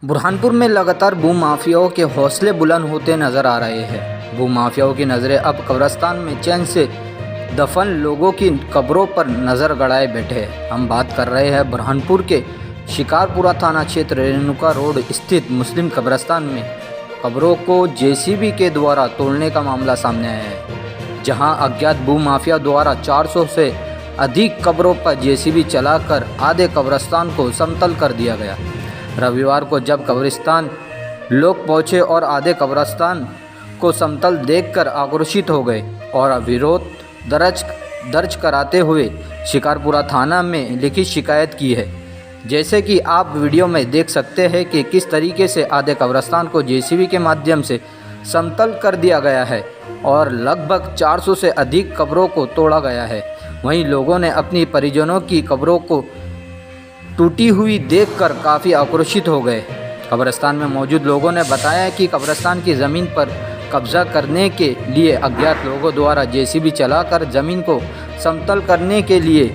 बुरहानपुर में लगातार भूमाफियाओं के हौसले बुलंद होते नजर आ रहे हैं। भूमाफियाओं की नज़रें अब कब्रिस्तान में चैन से दफन लोगों की कब्रों पर नज़र गड़ाए बैठे हैं। हम बात कर रहे हैं बुरहानपुर के शिकारपुरा थाना क्षेत्र रेणुका रोड स्थित मुस्लिम कब्रिस्तान में कब्रों को जेसीबी के द्वारा तोड़ने का मामला सामने आया है, जहां अज्ञात भूमाफिया द्वारा 400 से अधिक कब्रों पर जेसीबी चलाकर आधे कब्रिस्तान को समतल कर दिया गया। रविवार को जब कब्रिस्तान लोग पहुंचे और आधे कब्रिस्तान को समतल देखकर आक्रोशित हो गए और विरोध दर्ज कराते हुए शिकारपुरा थाना में लिखित शिकायत की है। जैसे कि आप वीडियो में देख सकते हैं कि किस तरीके से आधे कब्रिस्तान को जेसीबी के माध्यम से समतल कर दिया गया है और लगभग 400 से अधिक कब्रों को तोड़ा गया है। वहीं लोगों ने अपनी परिजनों की कब्रों को टूटी हुई देखकर काफ़ी आक्रोशित हो गए। कब्रिस्तान में मौजूद लोगों ने बताया कि कब्रिस्तान की ज़मीन पर कब्जा करने के लिए अज्ञात लोगों द्वारा जेसीबी चलाकर ज़मीन को समतल करने के लिए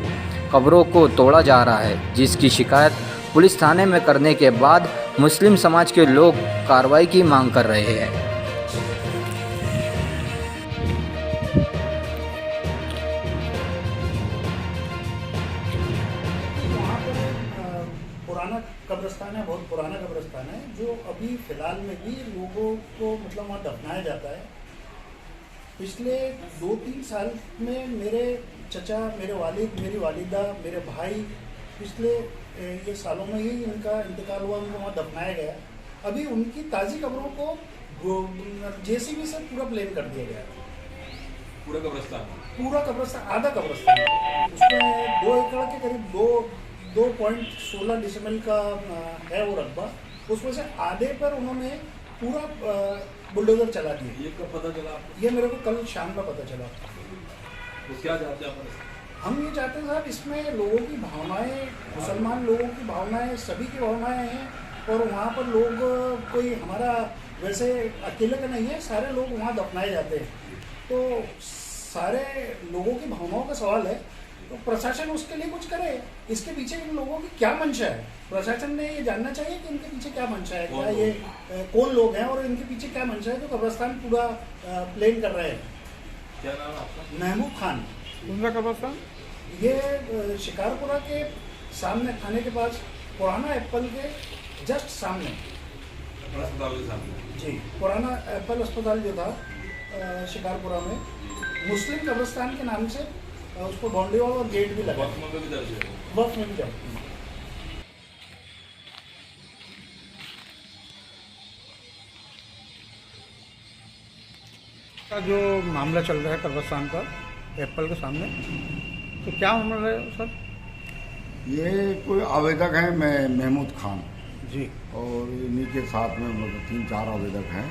कब्रों को तोड़ा जा रहा है, जिसकी शिकायत पुलिस थाने में करने के बाद मुस्लिम समाज के लोग कार्रवाई की मांग कर रहे हैं। पुराना कब्रिस्तान है, बहुत पुराना कब्रिस्तान है, जो अभी फ़िलहाल में भी लोगों को मतलब वहाँ दफनाया जाता है। पिछले 2-3 साल में मेरे चचा, मेरे वालिद, मेरी वालिदा, मेरे भाई, पिछले ये सालों में ही इनका इंतकाल हुआ, उनको वहाँ दफनाया गया। अभी उनकी ताज़ी कब्रों को जेसीबी से पूरा प्लेन कर दिया गया। पूरा कब्रिस्तान आधा कब्रिस्तान, उसमें 2 एकड़ के करीब 2.16 डिसमिल का है वो रकबा। उसमें से आधे पर उन्होंने पूरा बुलडोजर चला दिया। ये कब पता चला आपको? ये मेरे को कल शाम का पता चला। तो क्या चाहते हैं आप? हम ये चाहते हैं साहब, इसमें लोगों की भावनाएं, मुसलमान लोगों की भावनाएं, सभी की भावनाएं हैं और वहाँ पर लोग कोई हमारा वैसे अकेले का नहीं है, सारे लोग वहाँ दफनाए जाते हैं। तो सारे लोगों की भावनाओं का सवाल है, तो प्रशासन उसके लिए कुछ करे। इसके पीछे इन लोगों की क्या मंशा है, प्रशासन ने ये जानना चाहिए कि इनके पीछे क्या मंशा है, क्या ये कौन लोग हैं और इनके पीछे क्या मंशा है जो कब्रिस्तान पूरा प्लेन कर रहे हैं। क्या नाम है आपका? महमूद खान। कौन कब्रिस्तान? ये शिकारपुरा के सामने, थाने के पास, पुराना एप्पल के जस्ट सामने। अस्पताल के सामने जी, पुराना एप्पल अस्पताल जो था शिकारपुरा में, मुस्लिम कब्रिस्तान के नाम से उसको बाउंड्री वॉल और गेट भी लगा। वक्त में भी दर्ज है। वक्त में भी दर्ज। का जो मामला चल रहा है कब्रिस्तान का एप्पल के सामने, तो क्या मामला है सर? ये कोई आवेदक हैं, मैं महमूद खान जी, और इन्हीं के साथ में मतलब 3-4 आवेदक हैं।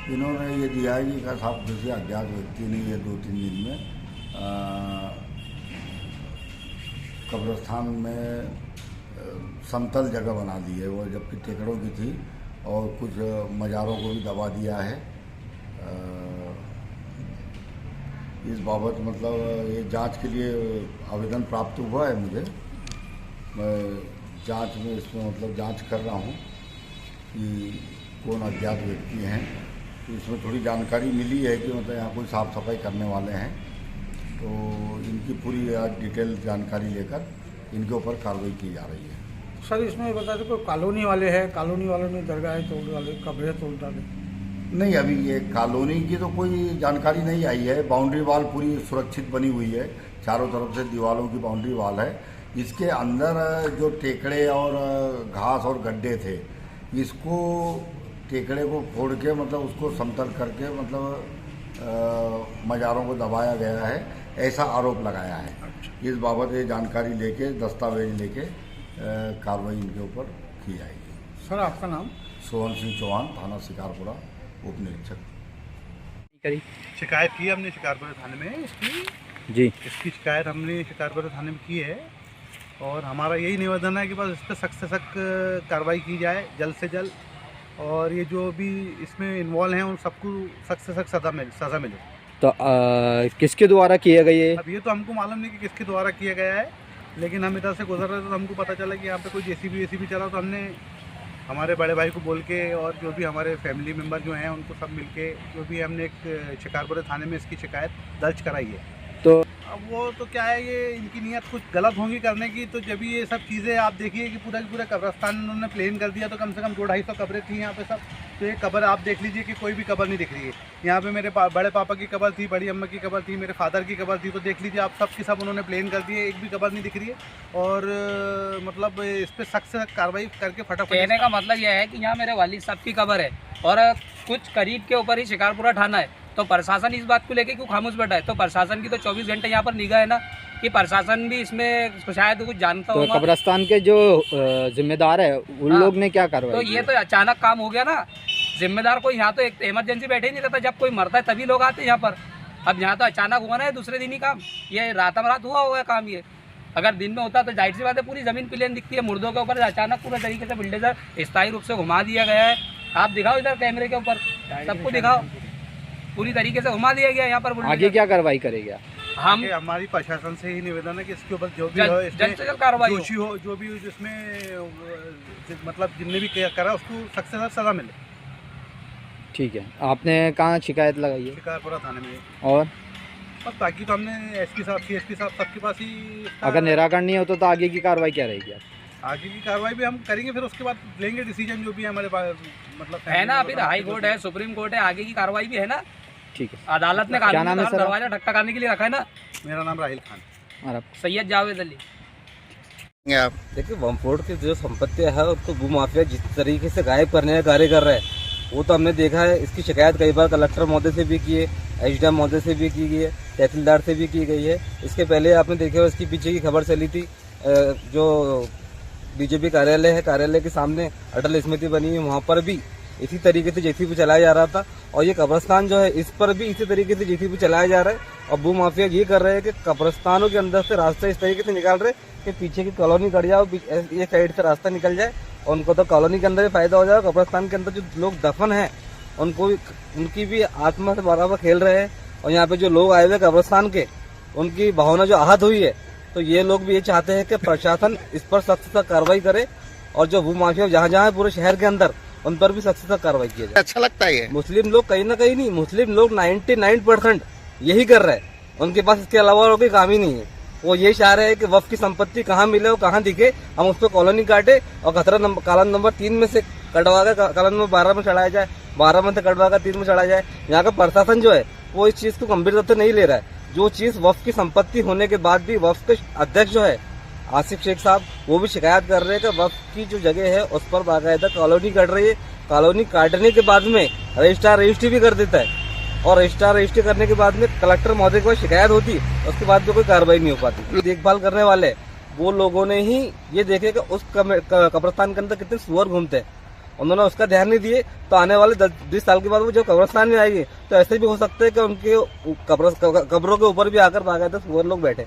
इन्होंने ये दिया है कि साहब किसी अज्ञात व्यक्ति ने ये 2-3 दिन में कब्रिस्तान में समतल जगह बना दी है, वो जबकि टेकड़ों की थी, और कुछ मज़ारों को भी दबा दिया है। इस बाबत मतलब ये जांच के लिए आवेदन प्राप्त हुआ है मुझे। मैं जांच में इसमें मतलब जांच कर रहा हूँ कि कौन अज्ञात व्यक्ति हैं। तो इसमें थोड़ी जानकारी मिली है कि मतलब यहाँ कोई साफ़ सफाई करने वाले हैं, तो इनकी पूरी आज डिटेल जानकारी लेकर इनके ऊपर कार्रवाई की जा रही है। सर इसमें बता दो कोई कॉलोनी वाले हैं, कॉलोनी वालों ने दरगाह तोड़ डाले, कब्रें तोड़ डाले? नहीं, अभी ये कॉलोनी की तो कोई जानकारी नहीं आई है। बाउंड्री वॉल पूरी सुरक्षित बनी हुई है, चारों तरफ से दीवारों की बाउंड्री वॉल है। इसके अंदर जो टेकड़े और घास और गड्ढे थे, इसको टेकड़े को फोड़ के मतलब उसको समतल करके मतलब मज़ारों को दबाया गया है, ऐसा आरोप लगाया है। इस बाबत ये जानकारी लेके, दस्तावेज लेके कार्रवाई इनके ऊपर की जाएगी। सर आपका नाम? सोहन सिंह चौहान, थाना शिकारपुरा, उप निरीक्षक। शिकायत की हमने शिकारपुरा थाने में इसकी शिकायत हमने शिकारपुरा थाने में की है, और हमारा यही निवेदन है कि बस इस पर सख्त से सख्त कार्रवाई की जाए जल्द से जल्द, और ये जो भी इसमें इन्वॉल्व हैं उन सबको सख्त से सख्त सज़ा मिले। तो किसके द्वारा किया गया है? अब ये तो हमको मालूम नहीं कि किसके द्वारा किया गया है, लेकिन हम इधर से गुजर रहे थे तो हमको पता चला कि यहाँ पे कोई जेसीबी चला, तो हमने हमारे बड़े भाई को बोल के और जो भी हमारे फैमिली मेम्बर जो हैं उनको सब मिलके जो भी हमने एक शिकारपुरा थाने में इसकी शिकायत दर्ज कराई है। तो अब वो तो क्या है, ये इनकी नीयत कुछ गलत होंगी करने की, तो जब ये सब चीज़ें आप देखिए कि पूरा की पूरा कब्रस्तान उन्होंने प्लेन कर दिया, तो कम से कम 200-250 कब्रें थी यहाँ पे सब। तो ये कब्र आप देख लीजिए कि कोई भी कब्र नहीं दिख रही है यहाँ पे। मेरे बड़े पापा की कब्र थी, बड़ी अम्मा की कब्र थी, मेरे फादर की कब्र थी, तो देख लीजिए आप सब की सब उन्होंने प्लेन कर दिए, एक भी कब्र नहीं दिख रही है। और मतलब इस पर सख्त से कार्रवाई करके फटाफट। कहने का मतलब यह है कि यहाँ मेरे वालिद साहब की कब्र है और कुछ करीब के ऊपर ही शिकारपुरा थाना है, तो प्रशासन इस बात को लेके क्यों खामोश बैठा है? तो प्रशासन की तो 24 घंटे यहाँ पर निगाह है ना, कि प्रशासन भी इसमें शायद कुछ जानता तो होगा। कब्रिस्तान के जो जिम्मेदार है उन हाँ। लोग ने क्या तो कार्रवाई ये तो अचानक काम हो गया ना। जिम्मेदार कोई यहाँ तो एक इमरजेंसी बैठे ही नहीं रहता, जब कोई मरता है तभी लोग आते हैं यहाँ पर। अब यहाँ तो अचानक हुआ ना, दूसरे दिन ही काम, ये रात हुआ हुआ है काम। ये अगर दिन में होता तो जाहिर सी बात है पूरी जमीन प्लेन दिखती है, मुर्दों के ऊपर अचानक पूरा तरीके से बिल्डोजर स्थायी रूप से घुमा दिया गया है। आप दिखाओ इधर कैमरे के ऊपर, सबको दिखाओ, पूरी तरीके से घुमा दिया गया यहाँ पर बुलडोजर। आगे क्या कार्रवाई करेगा? हम कि हमारी प्रशासन से ही निवेदन है कि इसके ऊपर जो भी जल्द हो, से जल्द कार्रवाई हो। दोषी हो, जो भी जिसमें मतलब जिनने भी करा उसको सख्त से सख्त सजा मिले। ठीक है, आपने कहाँ शिकायत लगाई है? शिकारपुरा थाने में। और बस बाकी तो हमने एसपी साहब, सीएसपी साहब सबके पास ही अगर निराकरण नहीं होता तो आगे की कार्रवाई क्या रहेगी? आगे की कार्रवाई भी हम करेंगे, फिर उसके बाद लेंगे डिसीजन जो भी है हमारे पास, मतलब है ना। फिर हाई कोर्ट है, सुप्रीम कोर्ट है, आगे की कार्रवाई भी है ना। ठीक है, अदालत ने क्या नाम है सर? दरवाजा ठकठकाने के लिए रखा है ना। मेरा नाम राहिल खान। और आप सैयद जावेद अली। आप देखिए, वमफोर्ड की जो संपत्ति है उसको भूमाफिया जिस तरीके से गायब करने का कार्य कर रहा है वो तो हमने देखा है। इसकी शिकायत कई बार कलेक्टर महोदय से भी की है, एसडीएम महोदय से भी की गई है, तहसीलदार से भी की गई है। इसके पहले आपने देखा इसकी पीछे की खबर चली थी, जो बीजेपी कार्यालय है, कार्यालय के सामने अटल स्मृति बनी है, वहाँ पर भी इसी तरीके से जेसीबी चलाया जा रहा था। और ये कब्रिस्तान जो है इस पर भी इसी तरीके से जेसीबी चलाया जा रहा है। और भूमाफिया ये कर रहे हैं कि कब्रिस्तानों के अंदर से रास्ता इस तरीके से निकाल रहे कि पीछे की कॉलोनी कट जाओ, ये साइड से रास्ता निकल जाए, और उनको तो कॉलोनी के अंदर भी फायदा हो जाए। कब्रिस्तान के अंदर जो लोग दफन है उनको भी, उनकी भी आत्मा से बराबर खेल रहे हैं। और यहाँ पे जो लोग आए हुए कब्रिस्तान के, उनकी भावना जो आहत हुई है, तो ये लोग भी ये चाहते हैं कि प्रशासन इस पर सख्त से सख्त कार्रवाई करे और जो भूमाफिया जहाँ जहाँ है पूरे शहर के अंदर उन पर भी सख्त से सख्त कार्रवाई की जाए। अच्छा लगता है ये? मुस्लिम लोग कहीं ना कहीं नहीं, मुस्लिम लोग 99% यही कर रहे हैं। उनके पास इसके अलावा और कोई काम ही नहीं है। वो ये चाह रहे हैं कि वफ की संपत्ति कहाँ मिले और कहाँ दिखे, हम उस पर कॉलोनी काटे और कालोनी नंबर 3 में से कटवा कर कॉलोनी नंबर 12 में चढ़ाया जाए, 12 में से कटवा कर 3 में चढ़ाया जाए। यहाँ का प्रशासन जो है वो इस चीज को गंभीरता से नहीं ले रहा है। जो चीज वफ की संपत्ति होने के बाद भी वफ के अध्यक्ष जो है आसिफ शेख साहब, वो भी शिकायत कर रहे हैं कि वफ की जो जगह है उस पर बाकायदा कॉलोनी कट रही है। कॉलोनी काटने के बाद में रजिस्ट्रार रजिस्ट्री भी कर देता है, और रजिस्ट्रार रजिस्ट्री करने के बाद में कलेक्टर महोदय के पास शिकायत होती है, उसके बाद भी कोई कार्रवाई नहीं हो पाती। देखभाल करने वाले वो लोगों ने ही ये देखे कि उस कब्रिस्तान के अंदर कितने सुअर घूमते हैं, उन्होंने उसका ध्यान नहीं दिए। तो आने वाले 10-20 साल के बाद वो जब कब्रिस्तान में आएंगे तो ऐसे भी हो सकता है कि उनके कब्रों के ऊपर भी आकर बाकायदा सुअर लोग बैठे।